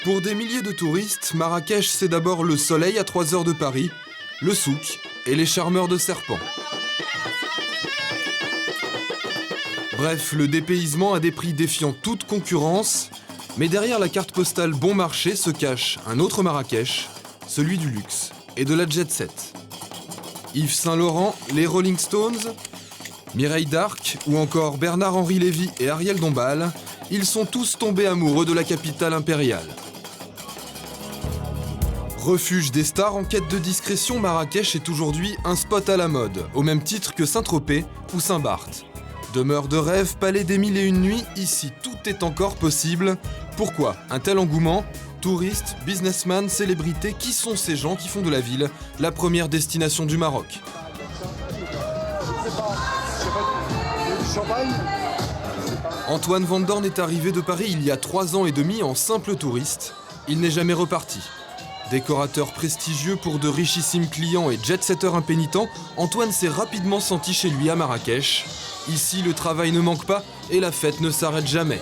Pour des milliers de touristes, Marrakech, c'est d'abord le soleil à 3 heures de Paris, le souk et les charmeurs de serpents. Bref, le dépaysement a des prix défiant toute concurrence, mais derrière la carte postale bon marché se cache un autre Marrakech, celui du luxe et de la jet-set. Yves Saint-Laurent, les Rolling Stones, Mireille d'Arc ou encore Bernard-Henri Lévy et Ariel Dombal, ils sont tous tombés amoureux de la capitale impériale. Refuge des stars en quête de discrétion, Marrakech est aujourd'hui un spot à la mode, au même titre que Saint-Tropez ou Saint-Barth. Demeure de rêve, palais des mille et une nuits, ici tout est encore possible. Pourquoi un tel engouement ? Touristes, businessmen, célébrités, qui sont ces gens qui font de la ville la première destination du Maroc ? Antoine Van Dorn est arrivé de Paris il y a 3 ans et demi en simple touriste. Il n'est jamais reparti. Décorateur prestigieux pour de richissimes clients et jet-setter impénitent, Antoine s'est rapidement senti chez lui à Marrakech. Ici, le travail ne manque pas et la fête ne s'arrête jamais.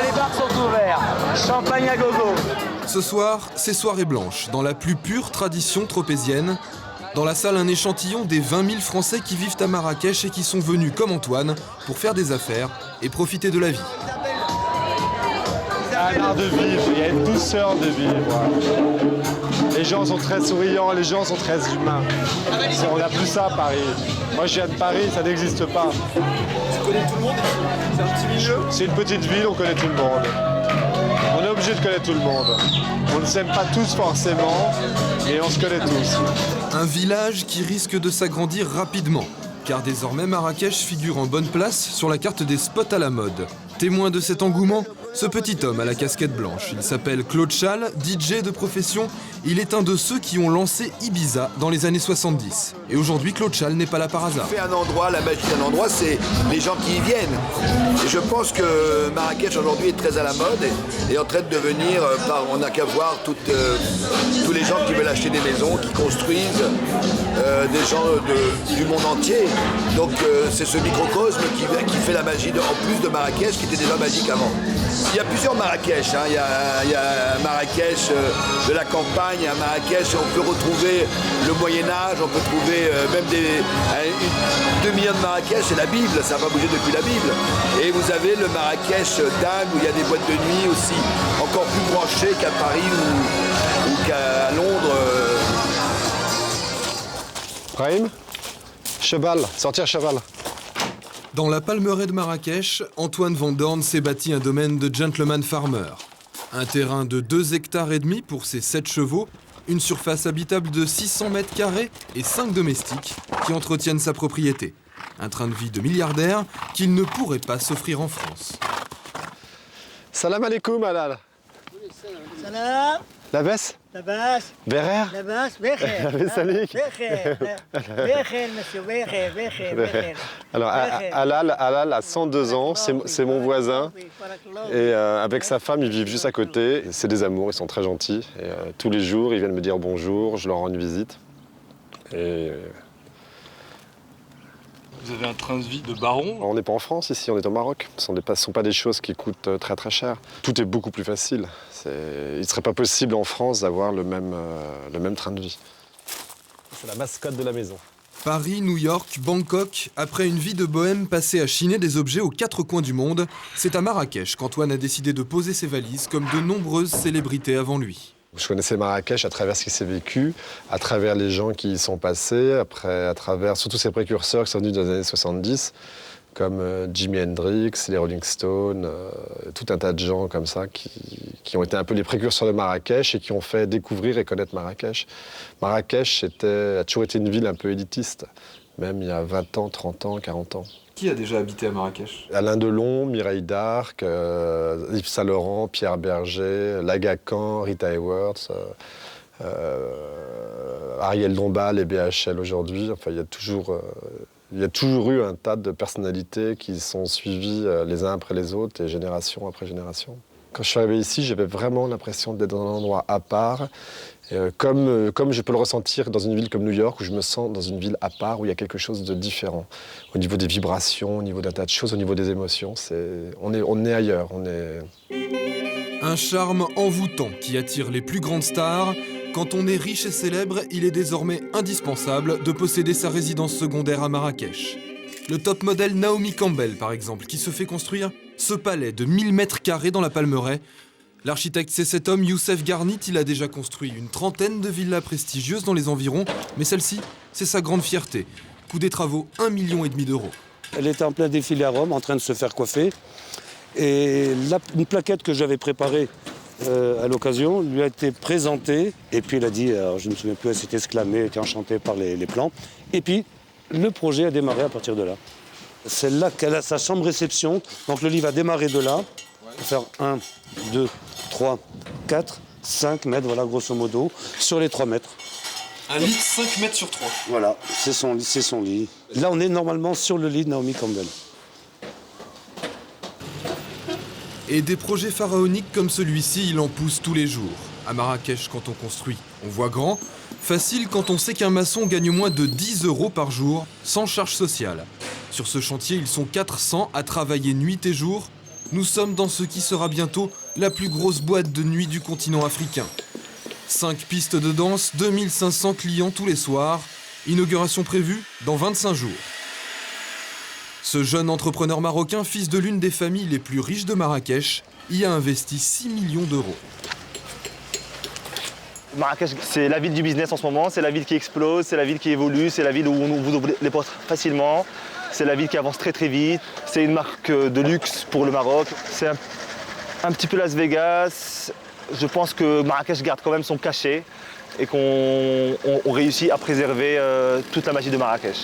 Les bars sont ouverts, champagne à gogo. Ce soir, c'est soirée blanche, dans la plus pure tradition tropézienne. Dans la salle, un échantillon des 20 000 Français qui vivent à Marrakech et qui sont venus, comme Antoine, pour faire des affaires et profiter de la vie. C'est un art de vivre, il y a une douceur de vivre. Les gens sont très souriants, les gens sont très humains. On n'a plus ça à Paris. Moi je viens de Paris, ça n'existe pas. Tu connais tout le monde? C'est un petit milieu? C'est une petite ville, on connaît tout le monde. On est obligé de connaître tout le monde. On ne s'aime pas tous forcément, mais on se connaît tous. Un village qui risque de s'agrandir rapidement, car désormais Marrakech figure en bonne place sur la carte des spots à la mode. Témoin de cet engouement, ce petit homme à la casquette blanche. Il s'appelle Claude Chal, DJ de profession. Il est un de ceux qui ont lancé Ibiza dans les années 70. Et aujourd'hui, Claude Chal n'est pas là par hasard. Fait un endroit, la magie d'un endroit, c'est les gens qui y viennent. Et je pense que Marrakech aujourd'hui est très à la mode et en train de devenir, on n'a qu'à voir tous les gens qui veulent acheter des maisons, qui construisent, des gens du monde entier. Donc c'est ce microcosme qui fait la magie, en plus de Marrakech, qui était déjà magique avant. Il y a plusieurs Marrakech, hein. Il y a Marrakech de la campagne, à Marrakech on peut retrouver le Moyen-Âge, on peut trouver même 2 millions de Marrakech, c'est la Bible, ça n'a pas bougé depuis la Bible. Et vous avez le Marrakech dingue où il y a des boîtes de nuit aussi, encore plus branchées qu'à Paris ou qu'à Londres. Brahim, cheval, sortir cheval. Dans la palmeraie de Marrakech, Antoine Van Dorn s'est bâti un domaine de gentleman farmer. Un terrain de 2,5 hectares pour ses 7 chevaux, une surface habitable de 600 mètres carrés et 5 domestiques qui entretiennent sa propriété. Un train de vie de milliardaire qu'il ne pourrait pas s'offrir en France. Salam alaikum, Alal. Salam. Labès? Labas. Berer? Labas, Becher. Labès Salik. Becher. Becher, monsieur, Becher, Becher. Alors, Alal a 102 ans, c'est mon voisin. Et avec sa femme, ils vivent juste à côté. C'est des amours, ils sont très gentils. Et, tous les jours, ils viennent me dire bonjour, je leur rends une visite. Et vous avez un train de vie de baron? on n'est pas en France ici, on est au Maroc. Ce ne sont pas des choses qui coûtent très très cher. Tout est beaucoup plus facile. Il ne serait pas possible en France d'avoir le même train de vie. C'est la mascotte de la maison. Paris, New York, Bangkok, après une vie de bohème passée à chiner des objets aux 4 coins du monde, c'est à Marrakech qu'Antoine a décidé de poser ses valises comme de nombreuses célébrités avant lui. Je connaissais Marrakech à travers ce qui s'est vécu, à travers les gens qui y sont passés, à travers surtout ces précurseurs qui sont venus dans les années 70, comme Jimi Hendrix, les Rolling Stones, tout un tas de gens comme ça qui ont été un peu les précurseurs de Marrakech et qui ont fait découvrir et connaître Marrakech. Marrakech a toujours été une ville un peu élitiste, même il y a 20 ans, 30 ans, 40 ans. Qui a déjà habité à Marrakech? Alain Delon, Mireille d'Arc, Yves Saint-Laurent, Pierre Berger, Lagacan, Rita Hayworth, Ariel Dombal et BHL aujourd'hui. Enfin, il y a toujours eu un tas de personnalités qui sont suivies les uns après les autres et génération après génération. Quand je suis arrivé ici, j'avais vraiment l'impression d'être dans un endroit à part, comme je peux le ressentir dans une ville comme New York, où je me sens dans une ville à part, où il y a quelque chose de différent. Au niveau des vibrations, au niveau d'un tas de choses, au niveau des émotions, on est ailleurs. Un charme envoûtant qui attire les plus grandes stars. Quand on est riche et célèbre, il est désormais indispensable de posséder sa résidence secondaire à Marrakech. Le top modèle Naomi Campbell, par exemple, qui se fait construire ce palais de 1000 mètres carrés dans la Palmeraie. L'architecte, c'est cet homme, Youssef Garnit. Il a déjà construit une trentaine de villas prestigieuses dans les environs, mais celle-ci, c'est sa grande fierté. Coût des travaux, 1,5 million d'euros. Elle était en plein défilé à Rome, en train de se faire coiffer. Et une plaquette que j'avais préparée à l'occasion lui a été présentée. Et puis elle a dit, alors je ne me souviens plus, elle s'est exclamée, elle était enchantée par les plans. Et puis le projet a démarré à partir de là. C'est là qu'elle a sa chambre réception. Donc le lit va démarrer de là. Pour faire 1, 2, 3, 4, 5 mètres, voilà, grosso modo, sur les 3 mètres. Un lit de 5 mètres sur 3. Voilà, c'est son lit. Là, on est normalement sur le lit de Naomi Campbell. Et des projets pharaoniques comme celui-ci, il en pousse tous les jours. À Marrakech, quand on construit, on voit grand. Facile quand on sait qu'un maçon gagne moins de 10 € par jour, sans charge sociale. Sur ce chantier, ils sont 400 à travailler nuit et jour. Nous sommes dans ce qui sera bientôt la plus grosse boîte de nuit du continent africain. 5 pistes de danse, 2500 clients tous les soirs. Inauguration prévue dans 25 jours. Ce jeune entrepreneur marocain, fils de l'une des familles les plus riches de Marrakech, y a investi 6 millions d'euros. Marrakech, c'est la ville du business en ce moment, c'est la ville qui explose, c'est la ville qui évolue, c'est la ville où on vous ouvre les portes facilement, c'est la ville qui avance très très vite, c'est une marque de luxe pour le Maroc, c'est un petit peu Las Vegas. Je pense que Marrakech garde quand même son cachet et qu'on réussit à préserver toute la magie de Marrakech.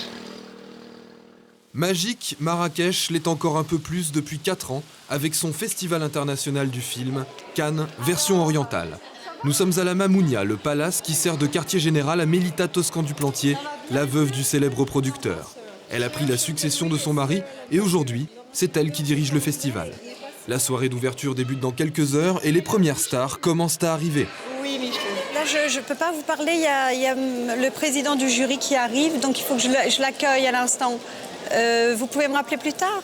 Magique, Marrakech l'est encore un peu plus depuis 4 ans avec son festival international du film, Cannes, version orientale. Nous sommes à la Mamounia, le palace qui sert de quartier général à Mélita Toscan du Plantier, la veuve du célèbre producteur. Elle a pris la succession de son mari et aujourd'hui, c'est elle qui dirige le festival. La soirée d'ouverture débute dans quelques heures et les premières stars commencent à arriver. Oui, Micheline. Là, je ne peux pas vous parler, il y a le président du jury qui arrive, donc il faut que je l'accueille à l'instant. Vous pouvez me rappeler plus tard?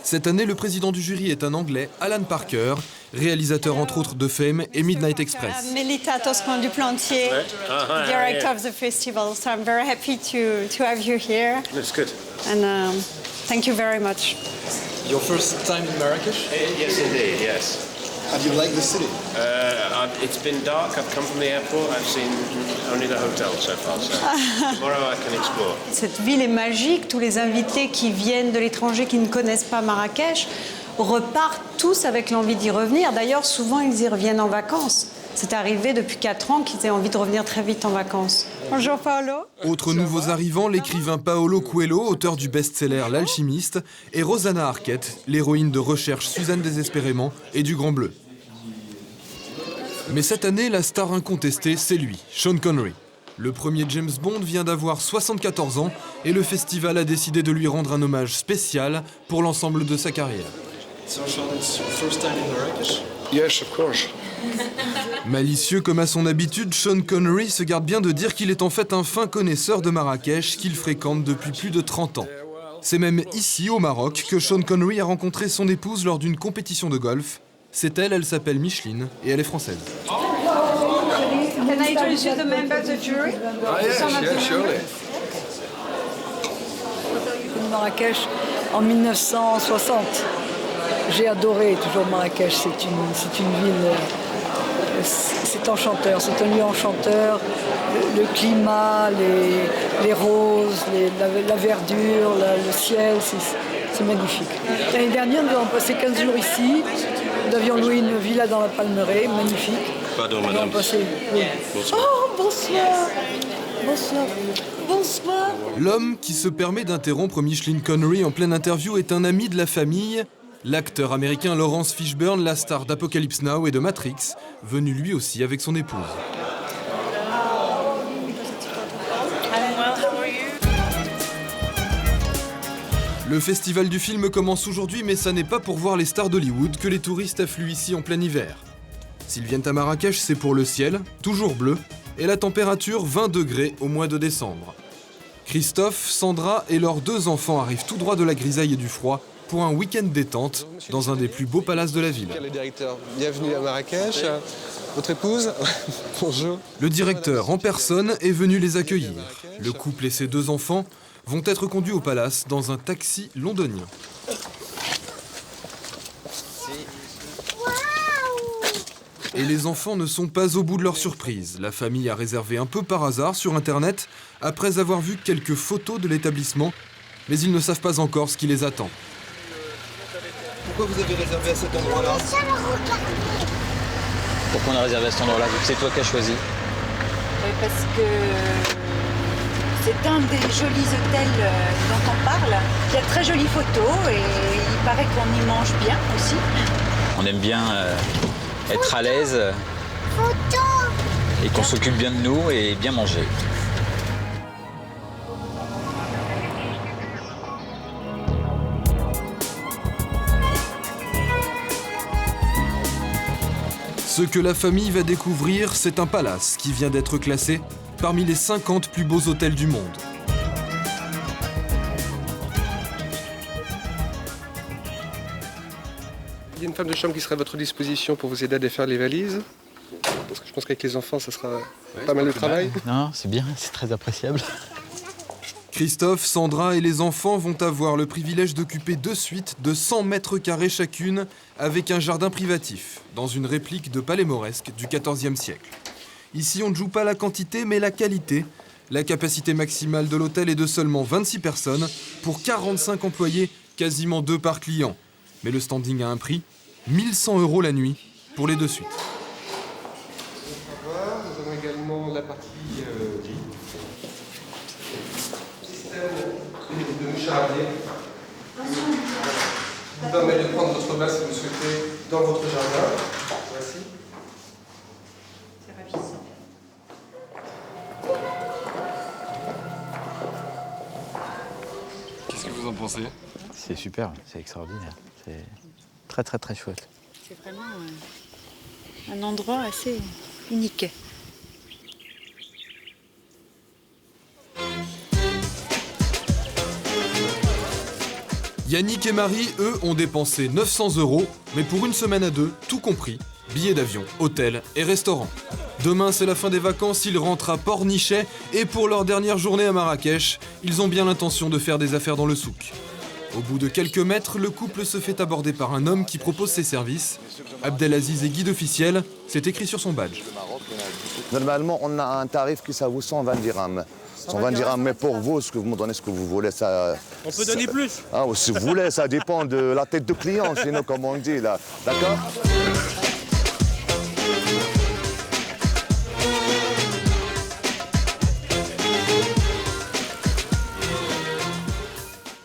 Cette année, le président du jury est un Anglais, Alan Parker, réalisateur entre autres de Fame et Midnight Express. Mélita Toscan du Plantier, director of the festival, so I'm very happy to have you here. That's good. And thank you very much. Your first time in Marrakech? Yes, indeed, yes. How do you like the city? It's been dark. I've come from the airport. I've seen only the hotel so far, so tomorrow I can explore. Cette ville est magique. Tous les invités qui viennent de l'étranger, qui ne connaissent pas Marrakech, repartent tous avec l'envie d'y revenir. D'ailleurs, souvent, ils y reviennent en vacances. C'est arrivé depuis 4 ans qu'ils aient envie de revenir très vite en vacances. Bonjour Paolo. Autres nouveaux arrivants, l'écrivain Paolo Coelho, auteur du best-seller L'Alchimiste, et Rosanna Arquette, l'héroïne de Recherche Suzanne Désespérément et du Grand Bleu. Mais cette année, la star incontestée, c'est lui, Sean Connery. Le premier James Bond vient d'avoir 74 ans et le festival a décidé de lui rendre un hommage spécial pour l'ensemble de sa carrière. So Sean, it's your first time in Marrakech? Yes, of course. Malicieux comme à son habitude, Sean Connery se garde bien de dire qu'il est en fait un fin connaisseur de Marrakech qu'il fréquente depuis plus de 30 ans. C'est même ici, au Maroc, que Sean Connery a rencontré son épouse lors d'une compétition de golf. C'est elle s'appelle Micheline et elle est française. Can I introduce you to the members of the jury? surely. Marrakech en 1960. J'ai adoré toujours Marrakech, c'est une ville, c'est enchanteur, c'est un lieu enchanteur. Le climat, les roses, la verdure, le ciel, c'est magnifique. L'année dernière, nous avons passé 15 jours ici. Nous avions loué une villa dans la Palmeraie, magnifique. Pardon, madame. Oui. Oh, bonsoir. Bonsoir. Bonsoir. L'homme qui se permet d'interrompre Micheline Connery en pleine interview est un ami de la famille. L'acteur américain Lawrence Fishburne, la star d'Apocalypse Now et de Matrix, venu lui aussi avec son épouse. Le festival du film commence aujourd'hui, mais ça n'est pas pour voir les stars d'Hollywood que les touristes affluent ici en plein hiver. S'ils viennent à Marrakech, c'est pour le ciel, toujours bleu, et la température 20 degrés au mois de décembre. Christophe, Sandra et leurs 2 enfants arrivent tout droit de la grisaille et du froid pour un week-end détente dans un des plus beaux palaces de la ville. Le directeur, bienvenue à Marrakech. Votre épouse, bonjour. Le directeur en personne est venu les accueillir. Le couple et ses 2 enfants vont être conduits au palace dans un taxi londonien. Et les enfants ne sont pas au bout de leur surprise. La famille a réservé un peu par hasard sur Internet après avoir vu quelques photos de l'établissement, mais ils ne savent pas encore ce qui les attend. Pourquoi vous avez réservé à cet endroit-là? Pourquoi on a réservé à cet endroit-là? C'est toi qui as choisi. Parce que c'est un des jolis hôtels dont on parle. Il y a de très jolies photos et il paraît qu'on y mange bien aussi. On aime bien être à l'aise et qu'on s'occupe bien de nous et bien manger. Ce que la famille va découvrir, c'est un palace qui vient d'être classé parmi les 50 plus beaux hôtels du monde. Il y a une femme de chambre qui sera à votre disposition pour vous aider à défaire les valises. Parce que je pense qu'avec les enfants, ça sera pas mal de travail. Non, c'est bien, c'est très appréciable. Christophe, Sandra et les enfants vont avoir le privilège d'occuper 2 suites de 100 mètres carrés chacune avec un jardin privatif, dans une réplique de palais mauresque du XIVe siècle. Ici, on ne joue pas la quantité, mais la qualité. La capacité maximale de l'hôtel est de seulement 26 personnes pour 45 employés, quasiment 2 par client. Mais le standing a un prix, 1 100 € la nuit pour les 2 suites. Nous avons également la partie système de mouchardier. Vous permet de prendre votre bain si vous le souhaitez dans votre jardin. Voici. C'est ravissant. Qu'est-ce que vous en pensez? C'est super, c'est extraordinaire. C'est très très très chouette. C'est vraiment un endroit assez unique. Yannick et Marie, eux, ont dépensé 900 €, mais pour une semaine à 2, tout compris. Billets d'avion, hôtel et restaurant. Demain, c'est la fin des vacances, ils rentrent à Pornichet et pour leur dernière journée à Marrakech, ils ont bien l'intention de faire des affaires dans le souk. Au bout de quelques mètres, le couple se fait aborder par un homme qui propose ses services. Abdelaziz est guide officiel, c'est écrit sur son badge. Normalement, on a un tarif qui ça vaut 120 dirhams. 120 dirhams, mais pour vous, ce que vous me donnez, ce que vous voulez, ça... On peut donner plus. Ah, si vous voulez, ça dépend de la tête de client, sinon, comme on dit, là. D'accord?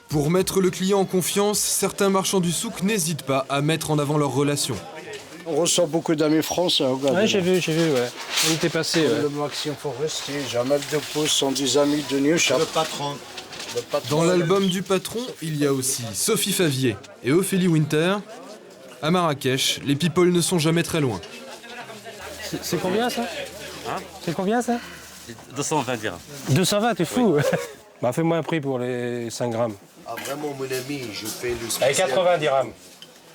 Pour mettre le client en confiance, certains marchands du souk n'hésitent pas à mettre en avant leurs relations. On reçoit beaucoup d'amis français. Ouais, j'ai vu, ouais. On était passé. Le Maxime Forestier, Jamel Depouze sont des amis de Neuchâtel. Le patron. Dans l'album du patron, il y a aussi Sophie Favier et Ophélie Winter. À Marrakech, les people ne sont jamais très loin. C'est combien ça? C'est combien ça? 220 dirhams. 220, t'es fou. Bah fais-moi un prix pour les 5 grammes. Ah vraiment, mon ami, je fais le Allez, spécial. 80 dirhams.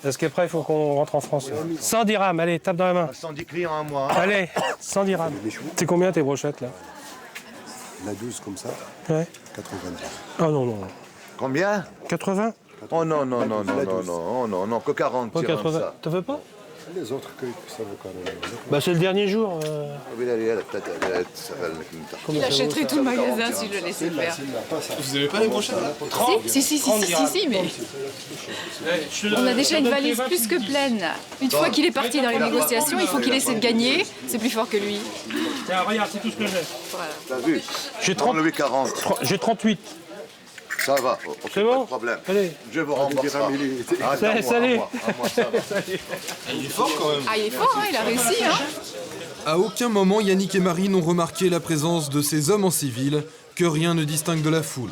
Parce qu'après, il faut qu'on rentre en France. 100 dirhams, allez, tape dans la main. 110 clients à moi. Allez, 100 dirhams. C'est combien tes brochettes là? La 12 comme ça, Ouais. 90. Oh non, non. Combien? 80? Oh non, non, non, non, non, non, oh non, non, que 40 Pas dirhams, 80. ça. T'en veux pas? Les autres que ça vaut quand même. Bah c'est le dernier jour. Il achèterait tout le magasin si je le laissais faire. Vous avez pas les brochettes là? Si, mais on a déjà une valise plus que pleine. Une fois qu'il est parti dans les négociations, il faut qu'il essaie de gagner. C'est plus fort que lui. Tiens, regarde, c'est tout ce que j'ai. Voilà. T'as vu? J'ai 30. J'ai 38. Ça va, c'est pas bon? de problème. Allez. Je vous rembourse ça. Salut. Il est fort quand même. Ah, il est fort, hein, il a réussi. Hein. À aucun moment, Yannick et Marie n'ont remarqué la présence de ces hommes en civil que rien ne distingue de la foule.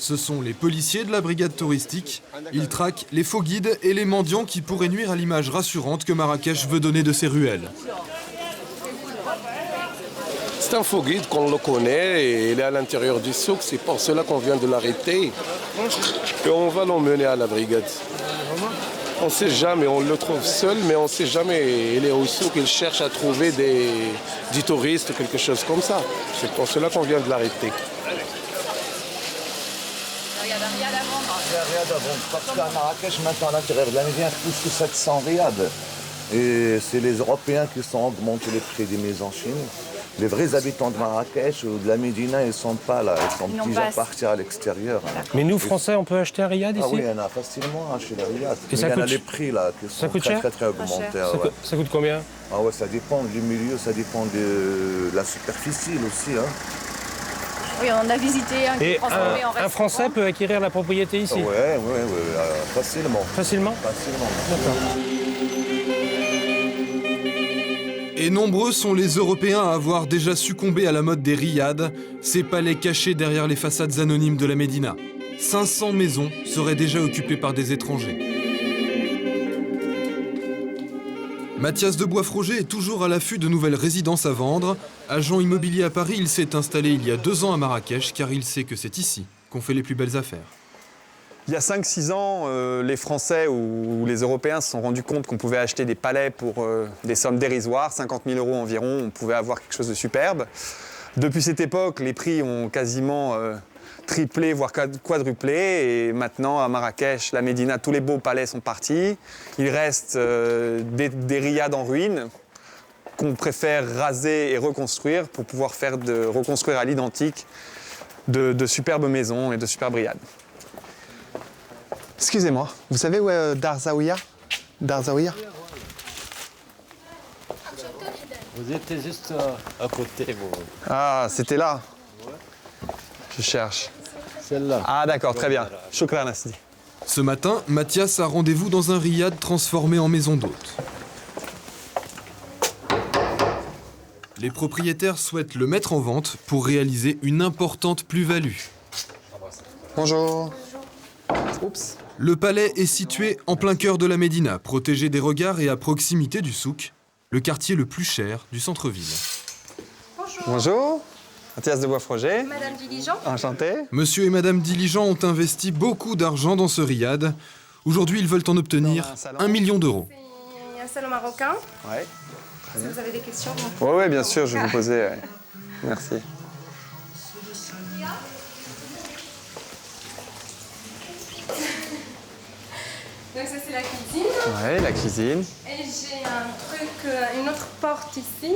Ce sont les policiers de la brigade touristique. Ils traquent les faux guides et les mendiants qui pourraient nuire à l'image rassurante que Marrakech veut donner de ses ruelles. C'est un faux guide qu'on le connaît et il est à l'intérieur du souk. C'est pour cela qu'on vient de l'arrêter. Et on va l'emmener à la brigade. On ne sait jamais, on le trouve seul, mais on ne sait jamais. Il est au souk, il cherche à trouver des touristes ou quelque chose comme ça. C'est pour cela qu'on vient de l'arrêter. Il n'y a rien à vendre. Il n'y a rien à vendre. Parce qu'à Marrakech, maintenant, à l'intérieur de la Médina, plus que 700 riad. Et c'est les Européens qui sont augmentés les prix des maisons chez nous. Les vrais habitants de Marrakech ou de la Médina, ils ne sont pas là. Ils sont déjà partis à l'extérieur. Mais nous, Français, on peut acheter un riad ici? Ah oui, il y en a facilement chez les riad. Et ça il y en coûte... a les prix là qui sont très augmentés. Ça coûte combien? Ah ouais, ça dépend du milieu, ça dépend de la superficie aussi. Hein. Oui, on en a visité un qui est transformé en restaurant. Un Français peut acquérir la propriété ici? Oui, facilement. Facilement? Facilement. D'accord. Et nombreux sont les Européens à avoir déjà succombé à la mode des riads, ces palais cachés derrière les façades anonymes de la Médina. 500 maisons seraient déjà occupées par des étrangers. Mathias de Boisfroger est toujours à l'affût de nouvelles résidences à vendre. Agent immobilier à Paris, il s'est installé il y a 2 ans à Marrakech car il sait que c'est ici qu'on fait les plus belles affaires. Il y a 5-6 ans, les Français ou les Européens se sont rendus compte qu'on pouvait acheter des palais pour des sommes dérisoires, 50 000 € environ, on pouvait avoir quelque chose de superbe. Depuis cette époque, les prix ont quasiment triplé, voire quadruplé. Et maintenant, à Marrakech, la Médina, tous les beaux palais sont partis. Il reste des riads en ruine qu'on préfère raser et reconstruire pour pouvoir reconstruire à l'identique de superbes maisons et de superbes riads. Excusez-moi, vous savez où est Darzaouia? Darzaouia? Vous étiez juste à côté, vous. Ah, c'était là. Je cherche. Celle-là. Ah d'accord, très bien. Choukran, Nasdi. Ce matin, Mathias a rendez-vous dans un riad transformé en maison d'hôte. Les propriétaires souhaitent le mettre en vente pour réaliser une importante plus-value. Bonjour. Oups. Le palais est situé en plein cœur de la Médina, protégé des regards et à proximité du souk, le quartier le plus cher du centre-ville. Bonjour. Mathias de Boisfroger. Madame Diligent. Enchanté. Monsieur et Madame Diligent ont investi beaucoup d'argent dans ce riad. Aujourd'hui, ils veulent en obtenir 1 million d'euros. C'est un salon marocain. Ouais. Si vous avez des questions. Oui, bien sûr, je vais vous poser. Ouais. Merci. Donc ça c'est la cuisine. Oui, la cuisine. Et j'ai une autre porte ici.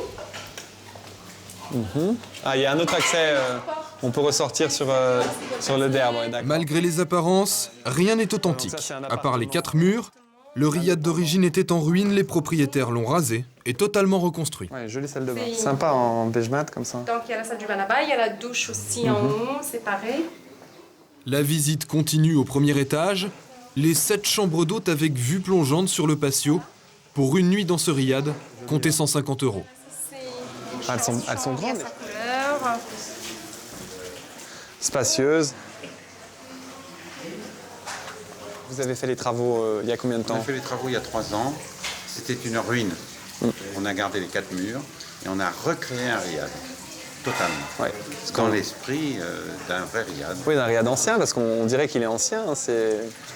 Ah, il y a un autre accès. On peut ressortir sur le derbe. Ouais, d'accord. Malgré les apparences, rien n'est authentique. À part les 4 murs, le riad d'origine était en ruine, les propriétaires l'ont rasé et totalement reconstruit. Ouais, jolie salle de bain. Sympa en beige mat comme ça. Donc il y a la salle du bain là-bas, il y a la douche aussi en haut, séparée. La visite continue au premier étage. Les 7 chambres d'hôtes avec vue plongeante sur le patio. Pour une nuit dans ce riad, comptez 150 €. Elles sont grandes. Couleur. Spacieuses. Vous avez fait les travaux il y a combien de temps? On a fait les travaux il y a 3 ans. C'était une ruine. On a gardé les 4 murs et on a recréé un riad. Totalement. Ouais. Dans l'esprit d'un vrai riad. Oui, d'un riad ancien, parce qu'on dirait qu'il est ancien. Ce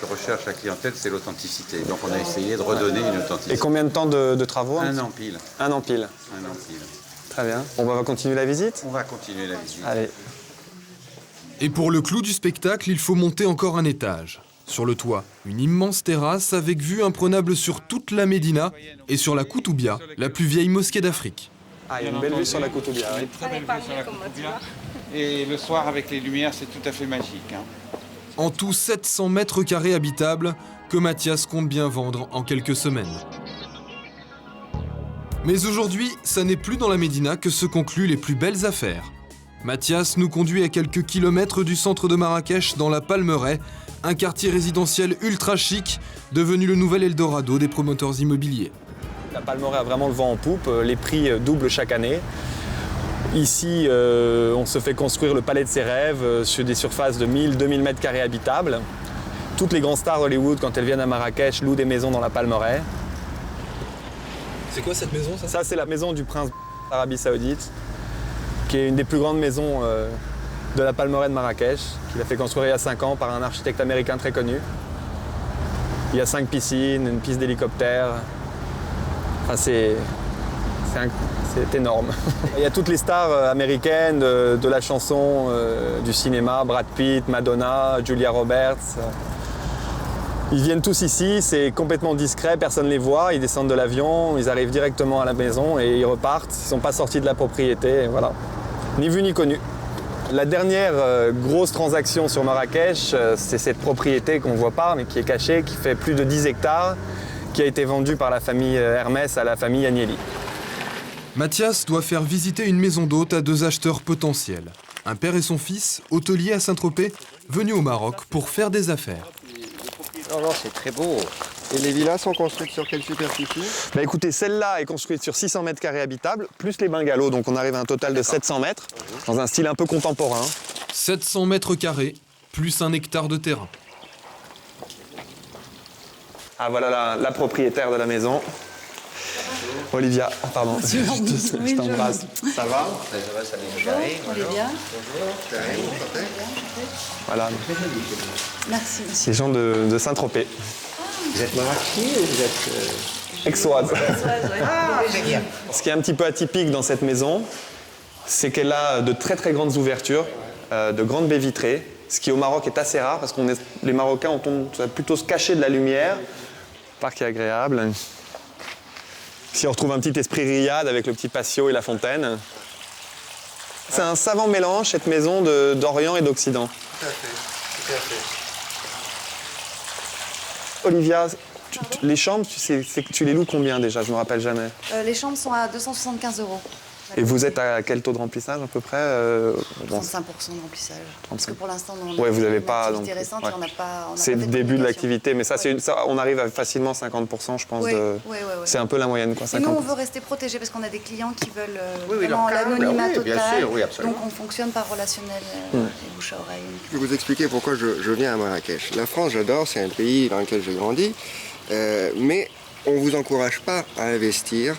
que recherche la clientèle, c'est l'authenticité. Donc on a essayé de redonner une authenticité. Et combien de temps de travaux? 1 an pile. 1 an pile. 1 an pile. Très bien. On va continuer la visite? On va continuer la visite. Allez. Et pour le clou du spectacle, il faut monter encore un étage. Sur le toit, une immense terrasse avec vue imprenable sur toute la Médina et sur la Koutoubia, la plus vieille mosquée d'Afrique. Ah, il y a une belle vue sur la Koutoubia. Une très belle vue sur la Koutoubia. Et le soir, avec les lumières, c'est tout à fait magique. En tout 700 mètres carrés habitables que Mathias compte bien vendre en quelques semaines. Mais aujourd'hui, ça n'est plus dans la Médina que se concluent les plus belles affaires. Mathias nous conduit à quelques kilomètres du centre de Marrakech, dans la Palmeraie, un quartier résidentiel ultra chic, devenu le nouvel Eldorado des promoteurs immobiliers. La Palmeraie a vraiment le vent en poupe, les prix doublent chaque année. Ici, on se fait construire le palais de ses rêves sur des surfaces de 1000-2000 mètres carrés habitables. Toutes les grandes stars Hollywood, quand elles viennent à Marrakech, louent des maisons dans la Palmeraie. C'est quoi cette maison, ça? Ça, c'est la maison du prince d'Arabie Saoudite, qui est une des plus grandes maisons de la Palmeraie de Marrakech, qu'il a fait construire il y a 5 ans par un architecte américain très connu. Il y a 5 piscines, une piste d'hélicoptère. Enfin, c'est énorme. Il y a toutes les stars américaines de la chanson, du cinéma, Brad Pitt, Madonna, Julia Roberts. Ils viennent tous ici, c'est complètement discret, personne ne les voit, ils descendent de l'avion, ils arrivent directement à la maison et ils repartent, ils ne sont pas sortis de la propriété, et voilà. Ni vu ni connu. La dernière grosse transaction sur Marrakech, c'est cette propriété qu'on ne voit pas, mais qui est cachée, qui fait plus de 10 hectares, qui a été vendue par la famille Hermès à la famille Agnelli. Mathias doit faire visiter une maison d'hôtes à 2 acheteurs potentiels. Un père et son fils, hôteliers à Saint-Tropez, venus au Maroc pour faire des affaires. Non, non, c'est très beau. Et les villas sont construites sur quelle superficie? Bah écoutez, celle-là est construite sur 600 mètres carrés habitables, plus les bungalows, donc on arrive à un total de 700 mètres, dans un style un peu contemporain. 700 mètres carrés, plus 1 hectare de terrain. Ah voilà la propriétaire de la maison. Olivia, pardon, je t'embrasse. Ça va? Olivia. Voilà. Merci. Les gens de Saint-Tropez. Vous êtes Marrakechis ou vous êtes... Aixoise. Ah, c'est bien. Ce qui est un petit peu atypique dans cette maison, c'est qu'elle a de très très grandes ouvertures, de grandes baies vitrées, ce qui au Maroc est assez rare parce que les Marocains ont plutôt se cacher de la lumière. Le parc est agréable. Ici on retrouve un petit esprit riad avec le petit patio et la fontaine. C'est un savant mélange cette maison d'Orient et d'Occident. Tout à fait, tout à fait. Olivia, les chambres, tu les loues combien déjà? Je ne me rappelle jamais. Les chambres sont à 275 €. Et vous êtes à quel taux de remplissage à peu près? 35% de remplissage. Parce que pour l'instant, on ouais, vous n'avez pas pas. activité récente, ouais. on n'a pas. C'est le début de l'activité, mais ça, on arrive à facilement 50%, je pense. Oui, c'est un peu la moyenne, quoi. 50%. Et nous, on veut rester protégés parce qu'on a des clients qui veulent oui, vraiment l'anonymat total. Bien sûr, oui, absolument. Donc on fonctionne par relationnel et bouche à oreille. Je vais vous expliquer pourquoi je viens à Marrakech. La France, j'adore, c'est un pays dans lequel j'ai grandi, mais on ne vous encourage pas à investir,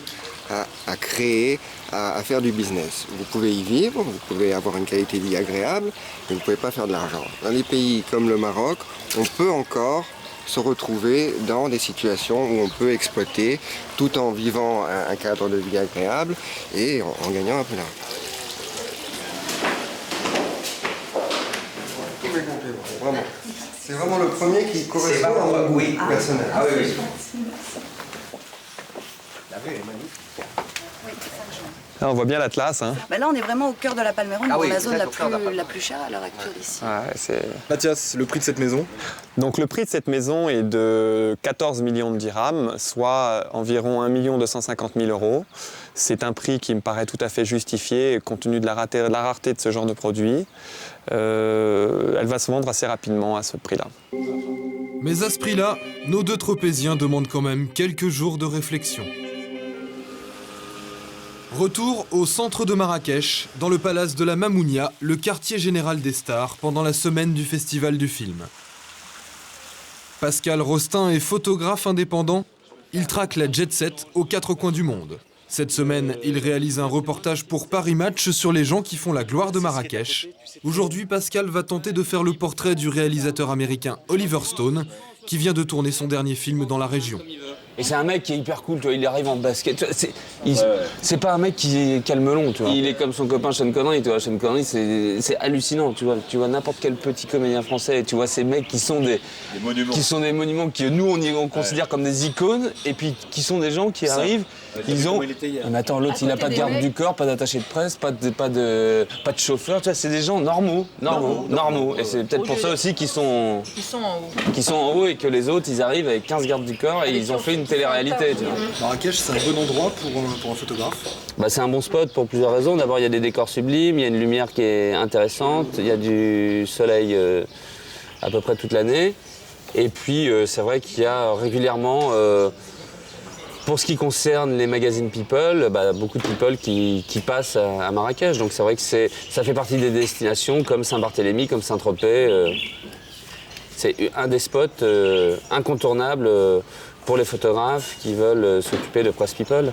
à créer, à faire du business. Vous pouvez y vivre, vous pouvez avoir une qualité de vie agréable, mais vous ne pouvez pas faire de l'argent. Dans les pays comme le Maroc, on peut encore se retrouver dans des situations où on peut exploiter tout en vivant un cadre de vie agréable et en gagnant un peu d'argent. Tous mes compliments, vraiment. C'est vraiment le premier qui correspond à mon goût personnel. Ah oui, oui. La vue est magnifique. Là, on voit bien l'Atlas. Hein. Bah là, on est vraiment au cœur de la Palmeraie, dans la zone la plus chère à l'heure actuelle ici. Ouais, Mathias, le prix de cette maison? Donc le prix de cette maison est de 14 millions de dirhams, soit environ 1 250 000 €. C'est un prix qui me paraît tout à fait justifié compte tenu de la rareté de ce genre de produit. Elle va se vendre assez rapidement à ce prix-là. Mais à ce prix-là, nos 2 tropéziens demandent quand même quelques jours de réflexion. Retour au centre de Marrakech, dans le palace de la Mamounia, le quartier général des stars, pendant la semaine du festival du film. Pascal Rostin est photographe indépendant. Il traque la jet set aux 4 coins du monde. Cette semaine, il réalise un reportage pour Paris Match sur les gens qui font la gloire de Marrakech. Aujourd'hui, Pascal va tenter de faire le portrait du réalisateur américain Oliver Stone, qui vient de tourner son dernier film dans la région. Et c'est un mec qui est hyper cool, tu vois, il arrive en basket. C'est pas un mec qui est calmelon, tu vois. Il est comme son copain Sean Connery, tu vois. Sean Connery, c'est hallucinant, tu vois. Tu vois n'importe quel petit comédien français, tu vois ces mecs qui sont des monuments que nous on considère comme des icônes, et puis qui sont des gens qui arrivent, ils ont. Mais attends, l'autre il a pas de garde du corps, pas d'attaché de presse, pas de chauffeur, tu vois. C'est des gens normaux. Et c'est peut-être pour ça aussi qu'ils sont en haut et que les autres ils arrivent avec 15 gardes du corps et ils ont fait une télé-réalité. Tu vois. Marrakech, c'est un bon endroit pour un photographe? Bah, c'est un bon spot pour plusieurs raisons. D'abord, il y a des décors sublimes, il y a une lumière qui est intéressante, il y a du soleil à peu près toute l'année. Et puis, c'est vrai qu'il y a régulièrement Pour ce qui concerne les magazines People, beaucoup de People qui passent à Marrakech. Donc c'est vrai que ça fait partie des destinations comme Saint-Barthélemy, comme Saint-Tropez. C'est un des spots incontournables pour les photographes qui veulent s'occuper de Press People.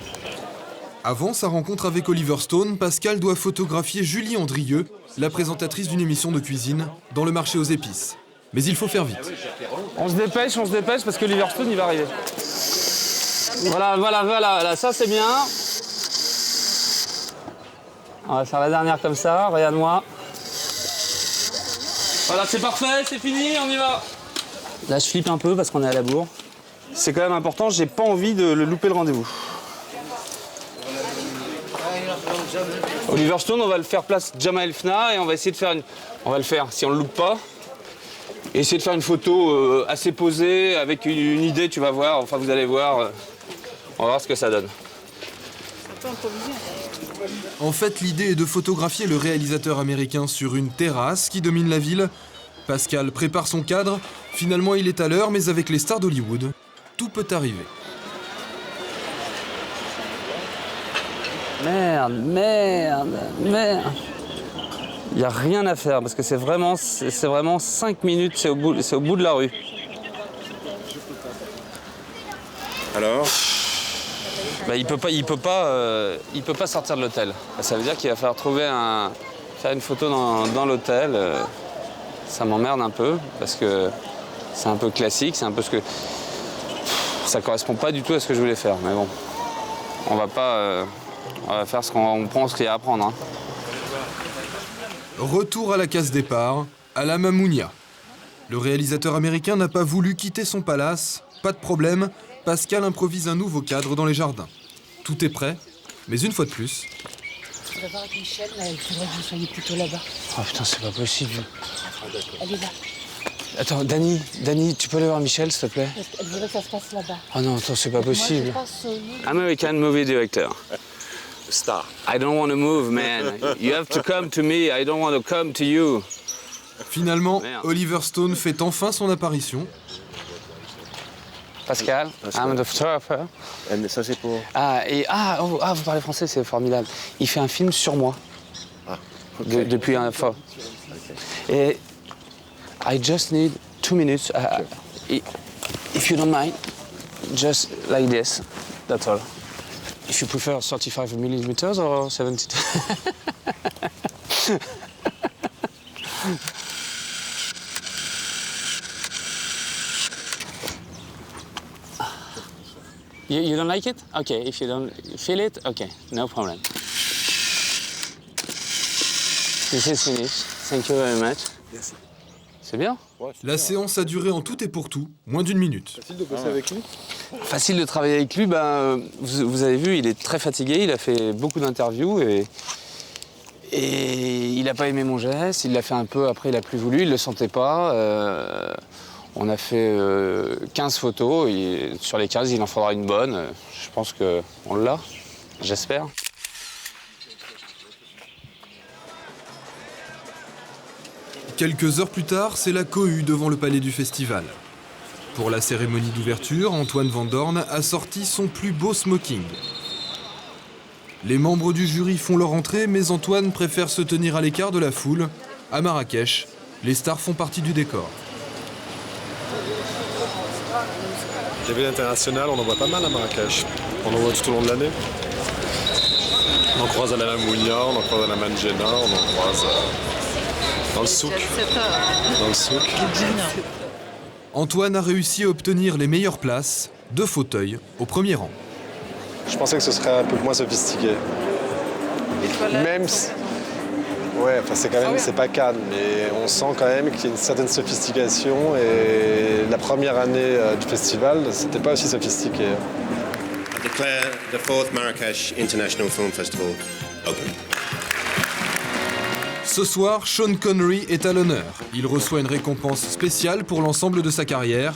Avant sa rencontre avec Oliver Stone, Pascal doit photographier Julie Andrieux, la présentatrice d'une émission de cuisine, dans le marché aux épices. Mais il faut faire vite. On se dépêche parce que Oliver Stone il va arriver. Voilà, là, ça c'est bien. On va faire la dernière comme ça, regarde-moi. Voilà, c'est parfait, c'est fini, on y va. Là, je flippe un peu parce qu'on est à la bourre. C'est quand même important, j'ai pas envie de louper le rendez-vous. Oliver Stone, on va le faire place Jamal Fna et on va essayer de faire on va le faire, si on le loupe pas, et essayer de faire une photo assez posée, avec une idée, tu vas voir, enfin vous allez voir, on va voir ce que ça donne. En fait, l'idée est de photographier le réalisateur américain sur une terrasse qui domine la ville. Pascal prépare son cadre, finalement il est à l'heure, mais avec les stars d'Hollywood, tout peut arriver. Merde. Il n'y a rien à faire parce que c'est vraiment 5 minutes, c'est au bout de la rue. Alors Il peut pas sortir de l'hôtel. Ça veut dire qu'il va falloir faire une photo dans l'hôtel. Ça m'emmerde un peu parce que c'est un peu classique, c'est un peu ce que ça correspond pas du tout à ce que je voulais faire. Mais bon, on va faire ce qu'on pense qu'il y a à prendre. Hein. Retour à la case départ, à la Mamounia. Le réalisateur américain n'a pas voulu quitter son palace. Pas de problème, Pascal improvise un nouveau cadre dans les jardins. Tout est prêt, mais une fois de plus... Je vais voir avec Michel, mais il faudrait que vous soyez plutôt là-bas. Oh putain, c'est pas possible. Elle est là. Attends, Dani, tu peux aller voir Michel, s'il te plaît? Elle voudrait que ça se passe là-bas. Oh non, attends, c'est pas possible. Moi, je passe, American movie director. Star. I don't want to move, man. You have to come to me. I don't want to come to you. Finalement, Oliver Stone fait enfin son apparition. Pascal, I'm the photographer. Ça c'est pour... Vous parlez français, c'est formidable. Il fait un film sur moi. Depuis un fois. Et I just need 2 minutes. If you don't mind, just like this. That's all. If you prefer 35 millimeters or 72. You don't like it? Okay, if you don't feel it, okay, no problem. This is finished. Thank you very much. Merci. C'est bien. La séance a duré en tout et pour tout, moins d'1 minute. Facile de bosser avec lui? Facile de travailler avec lui, vous avez vu, il est très fatigué, il a fait beaucoup d'interviews et il n'a pas aimé mon geste, il l'a fait un peu, après il n'a plus voulu, il ne le sentait pas. On a fait 15 photos, et sur les 15 il en faudra une bonne, je pense qu'on l'a, j'espère. Quelques heures plus tard, c'est la cohue devant le palais du festival. Pour la cérémonie d'ouverture, Antoine Van Dorn a sorti son plus beau smoking. Les membres du jury font leur entrée, mais Antoine préfère se tenir à l'écart de la foule. À Marrakech, les stars font partie du décor. Les villes internationales, on en voit pas mal à Marrakech. On en voit tout au long de l'année. On en croise à la Mamounia, on en croise à la Manjena, on en croise dans le souk. Dans le souk. Antoine a réussi à obtenir les meilleures places, 2 fauteuils au premier rang. Je pensais que ce serait un peu moins sophistiqué. Même si... Ouais, enfin c'est quand même, c'est pas Cannes, mais on sent quand même qu'il y a une certaine sophistication et la première année du festival, c'était pas aussi sophistiqué. I declare the 4th Marrakesh International Film Festival open. Ce soir, Sean Connery est à l'honneur. Il reçoit une récompense spéciale pour l'ensemble de sa carrière.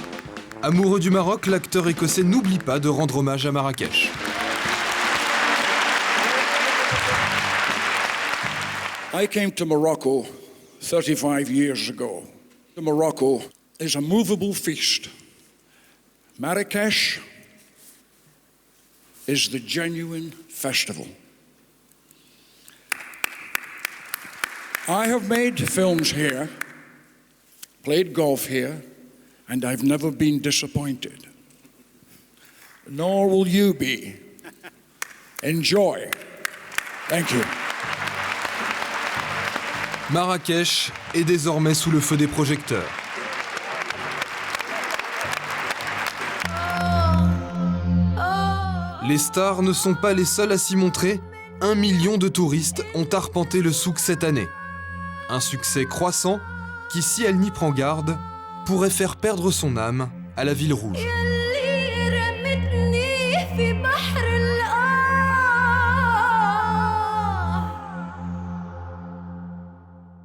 Amoureux du Maroc, l'acteur écossais n'oublie pas de rendre hommage à Marrakech. I came to Morocco 35 years ago. Morocco is a movable feast. Marrakesh is the genuine festival. I have made films here, played golf here, and I've never been disappointed. Nor will you be. Enjoy. Thank you. Marrakech est désormais sous le feu des projecteurs. Les stars ne sont pas les seuls à s'y montrer. 1 million de touristes ont arpenté le souk cette année. Un succès croissant qui, si elle n'y prend garde, pourrait faire perdre son âme à la ville rouge.